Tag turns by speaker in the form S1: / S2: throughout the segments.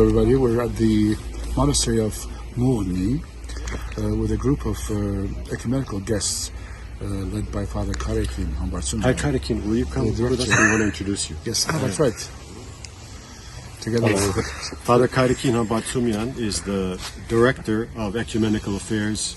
S1: everybody. We're at the Monastery of Mougni with a group of ecumenical guests led by Father Karekin Hambartsumyan.
S2: Hi Karekin, will you come with us? We want to introduce you.
S1: Yes, that's right. Together with
S2: Father Karekin Hambartsumyan is the Director of Ecumenical Affairs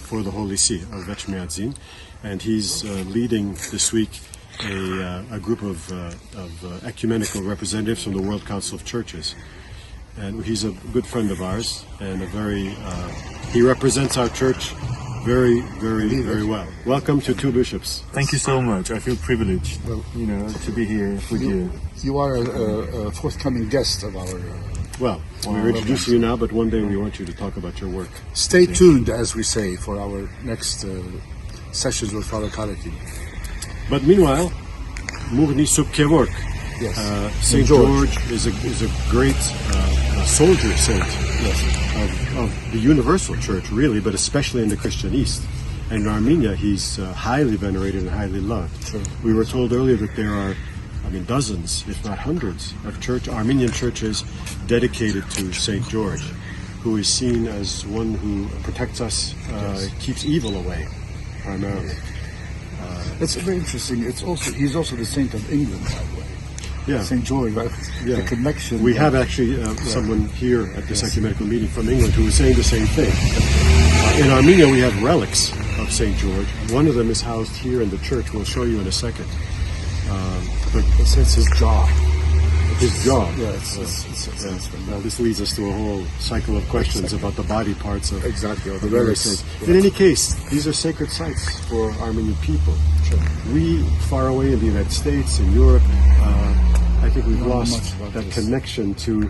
S2: for the Holy See of Vechmiadzin, and he's leading this week a group of ecumenical representatives from the World Council of Churches. And he's a good friend of ours, and he represents our church very well. Welcome to Two Bishops.
S3: Thank you so much. I feel privileged, to be here with you.
S1: You are a forthcoming guest of our...
S2: We're introducing you now, but one day we want you to talk about your work.
S1: Stay tuned, as we say, for our next sessions with Father Karekin.
S2: But meanwhile, Mougni sub Kevork.
S1: Yes.
S2: Saint George is a great soldier saint of the universal church, really, but especially in the Christian East. And in Armenia, he's highly venerated and highly loved.
S1: Sure.
S2: We were told earlier that there are, dozens, if not hundreds, of Armenian churches dedicated to Saint George, who is seen as one who protects us, keeps evil away, primarily.
S1: It's very interesting. He's also the saint of England, by the way.
S2: Yeah.
S1: St. George, right?
S2: Yeah.
S1: The connection.
S2: We have actually someone here at this ecumenical meeting from England who is saying the same thing. In Armenia, we have relics of St. George. One of them is housed here in the church. We'll show you in a second.
S1: But it's his jaw.
S2: His jaw.
S1: Yeah, it's
S2: Now, this leads us to a whole cycle of questions about the body parts of
S1: the relics.
S2: In any case, these are sacred sites for Armenian people.
S1: Sure.
S2: We, far away in the United States, in Europe, I think we've lost that connection to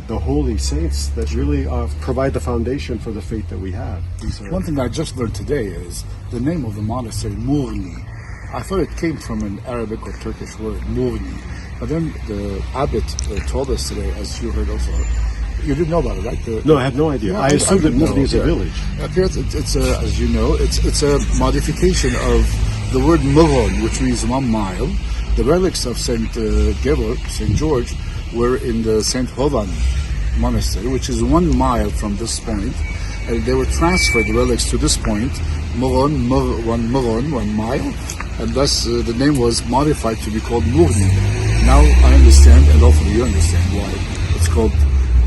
S2: the holy saints that really provide the foundation for the faith that we have.
S1: One thing I just learned today is the name of the monastery, Mougni. I thought it came from an Arabic or Turkish word, Mougni. But then the abbot told us today, as you heard also, you didn't know about it, right?
S2: No, I had no idea. I assumed that Mougni is a village.
S1: Appears it's as you know, it's a modification of the word Mougni, which means 1 mile. The relics of Saint Kevork, Saint George, were in the Saint Vahan Monastery, which is 1 mile from this point. And they were transferred, the relics, to this point, Mougni, 1 mile, and thus the name was modified to be called Mougni. Now I understand, and hopefully you understand why it's called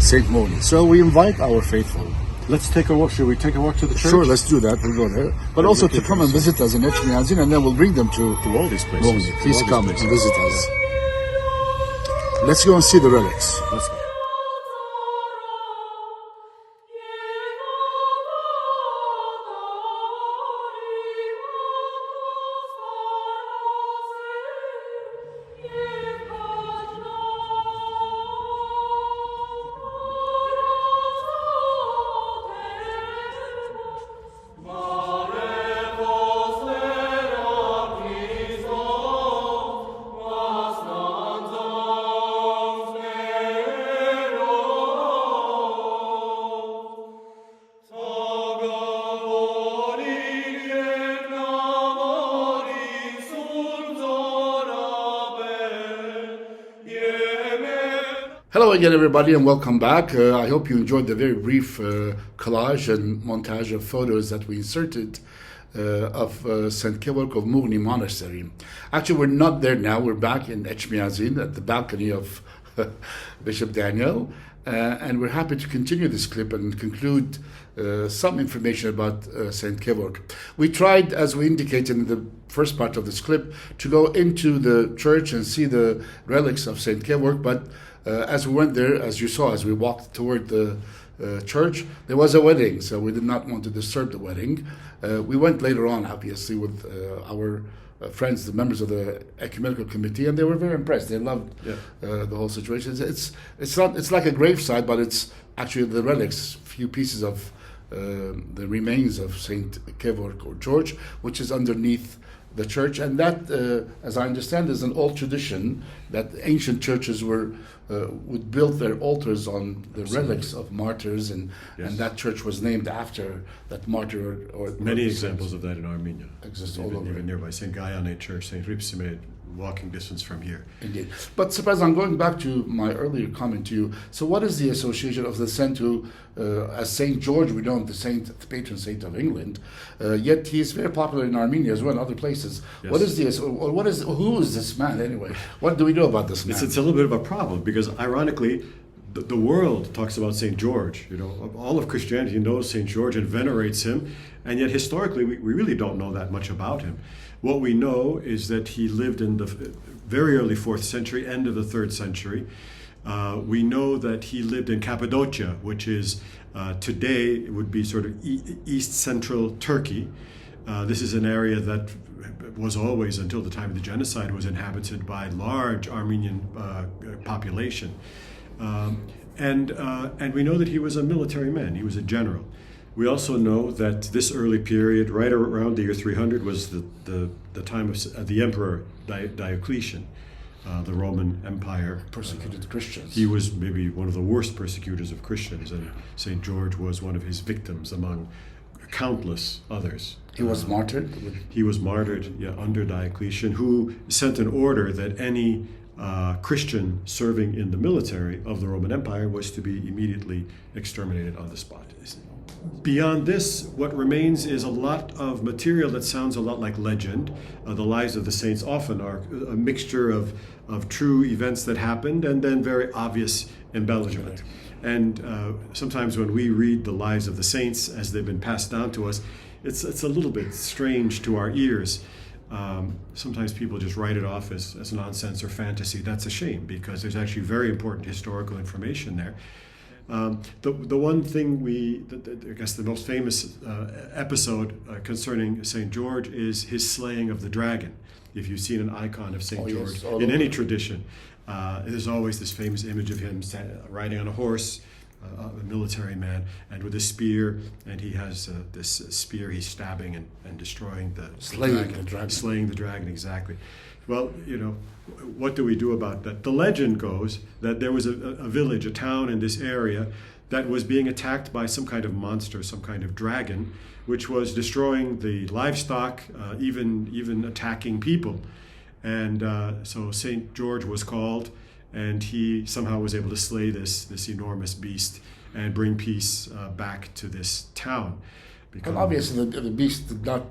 S1: Saint Mougni. So we invite our faithful.
S2: Let's take a walk. Should we take a walk to the church?
S1: Sure, let's do that. We'll go there. But also to come and visit us in Vechmiadzin, and then we'll bring them to
S2: all these places.
S1: Mougni. Please come and visit us. Let's go and see the relics.
S2: Let's go.
S1: Hello again, everybody, and welcome back. I hope you enjoyed the very brief collage and montage of photos that we inserted of St. Kevork of Mougni Monastery. Actually, we're not there now. We're back in Vechmiadzin at the balcony of Bishop Daniel, and we're happy to continue this clip and conclude some information about St. Kevork. We tried, as we indicated in the first part of this clip, to go into the church and see the relics of St. Kevork, but as we went there, as you saw, as we walked toward the church, there was a wedding, so we did not want to disturb the wedding. We went later on, obviously, with our friends, the members of the ecumenical committee, and they were very impressed. They loved the whole situation. It's like a gravesite, but it's actually the relics, few pieces of the remains of Saint Kevork or George, which is underneath the church, and that, as I understand, is an old tradition that ancient churches would build their altars on the relics of martyrs, and that church was named after that martyr. Or
S2: many examples of that in Armenia
S1: exist all over.
S2: Even nearby, St. Gaiane Church, St. Ripsime walking distance from here.
S1: Indeed. But suppose I'm going back to my earlier comment to you. So what is the association of the saint who, as Saint George, we know him, the patron saint of England, yet he is very popular in Armenia as well and other places.
S2: Yes.
S1: Who is this man anyway? What do we know about this man?
S2: It's a little bit of a problem because ironically, the world talks about Saint George. All of Christianity knows Saint George and venerates him, and yet historically we really don't know that much about him. What we know is that he lived in the very early 4th century, end of the 3rd century. We know that he lived in Cappadocia, which is today it would be sort of east central Turkey. This is an area that was always, until the time of the genocide, was inhabited by large Armenian population. And we know that he was a military man. He was a general. We also know that this early period, right around the year 300, was the time of the Emperor Diocletian, the Roman Empire.
S1: Persecuted Christians.
S2: He was maybe one of the worst persecutors of Christians, and St. George was one of his victims among countless others.
S1: He was martyred?
S2: He was martyred, under Diocletian, who sent an order that any Christian serving in the military of the Roman Empire was to be immediately exterminated on the spot. Beyond this, what remains is a lot of material that sounds a lot like legend. The lives of the saints often are a mixture of true events that happened and then very obvious embellishment. And sometimes when we read the lives of the saints as they've been passed down to us, it's a little bit strange to our ears. Sometimes people just write it off as nonsense or fantasy. That's a shame because there's actually very important historical information there. The one thing I guess the most famous episode concerning St. George is his slaying of the dragon. If you've seen an icon of St. George in any tradition, there's always this famous image of him riding on a horse, a military man, and with a spear, and he has this spear he's stabbing and destroying slaying the dragon, exactly. Well, what do we do about that? The legend goes that there was a village, a town in this area that was being attacked by some kind of monster, some kind of dragon, which was destroying the livestock, even attacking people. And so St. George was called, and he somehow was able to slay this enormous beast and bring peace back to this town.
S1: But obviously the beast did not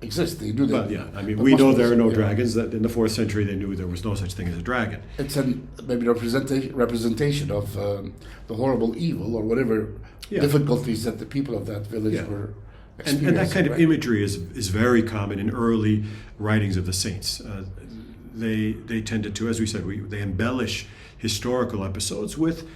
S1: exist. They knew that.
S2: But we know there are no dragons. That in the 4th century they knew there was no such thing as a dragon.
S1: It's maybe representation of the horrible evil or whatever difficulties that the people of that village were experiencing.
S2: And that kind of imagery is very common in early writings of the saints. They tended to, as we said, they embellish historical episodes with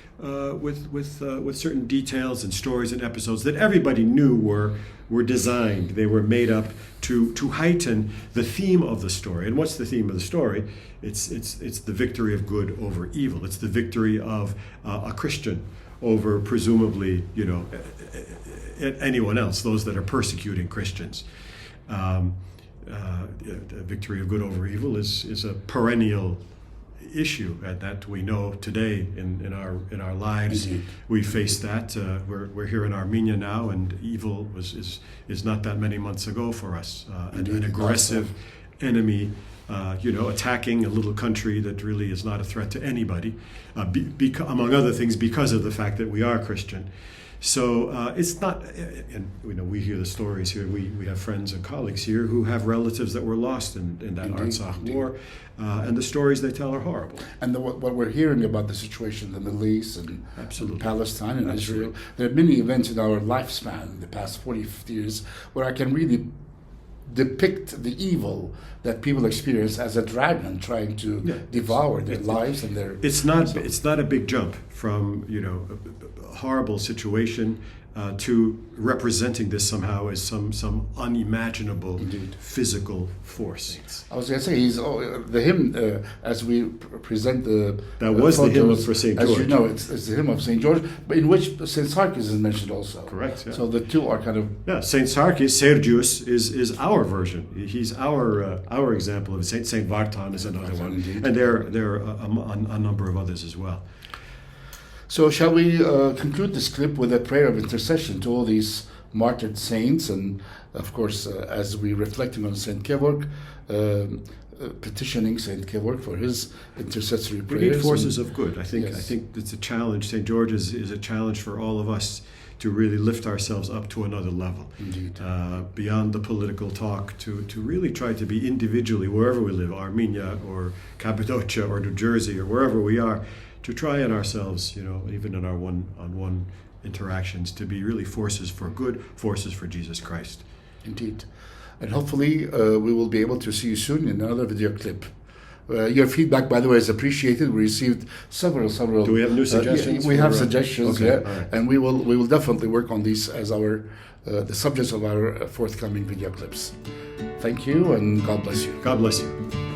S2: certain details and stories and episodes that everybody knew were designed. They were made up to heighten the theme of the story. And what's the theme of the story? It's the victory of good over evil. It's the victory of a Christian over presumably anyone else, those that are persecuting Christians. The victory of good over evil is a perennial issue that we know today in our lives.
S1: Indeed.
S2: We face that. We're here in Armenia now, and evil is not that many months ago for us. An aggressive enemy, attacking a little country that really is not a threat to anybody, among other things, because of the fact that we are Christian. So it's not, and we hear the stories here. We have friends and colleagues here who have relatives that were lost in that Artsakh war, and the stories they tell are horrible.
S1: And what we're hearing about the situation in the Middle East and Palestine and Israel, there are many events in our lifespan in the past 40, 50 years where I can really depict the evil that people experience as a dragon trying to devour their lives and their...
S2: It's not a big jump from, a horrible situation to representing this somehow as some unimaginable physical force.
S1: I was going to say, the hymn, as we present the...
S2: That was
S1: photos,
S2: the hymn for St. George.
S1: As you know, it's the hymn of St. George, but in which St. Sarkis is mentioned also.
S2: Correct, yeah.
S1: So the two are kind of...
S2: Yeah, St. Sarkis, Sergius, is our version. He's our example of St. Vartan is another one.
S1: Indeed.
S2: And there are a number of others as well.
S1: So shall we conclude this clip with a prayer of intercession to all these martyred saints, and of course, as we're reflecting on Saint Kevork, petitioning Saint Kevork for his intercessory prayers.
S2: We need forces of good. I think it's a challenge. St. George is a challenge for all of us to really lift ourselves up to another level.
S1: Indeed.
S2: Beyond the political talk, to really try to be individually, wherever we live, Armenia or Cappadocia or New Jersey or wherever we are, to try in ourselves, even in our one-on-one interactions, to be really forces for good, forces for Jesus Christ.
S1: Indeed. And hopefully we will be able to see you soon in another video clip. Your feedback, by the way, is appreciated. We received several.
S2: Do we have new suggestions?
S1: We have suggestions,
S2: okay,
S1: yeah,
S2: right.
S1: and we will definitely work on these as our the subjects of our forthcoming video clips. Thank you, and God bless you.
S2: God bless you.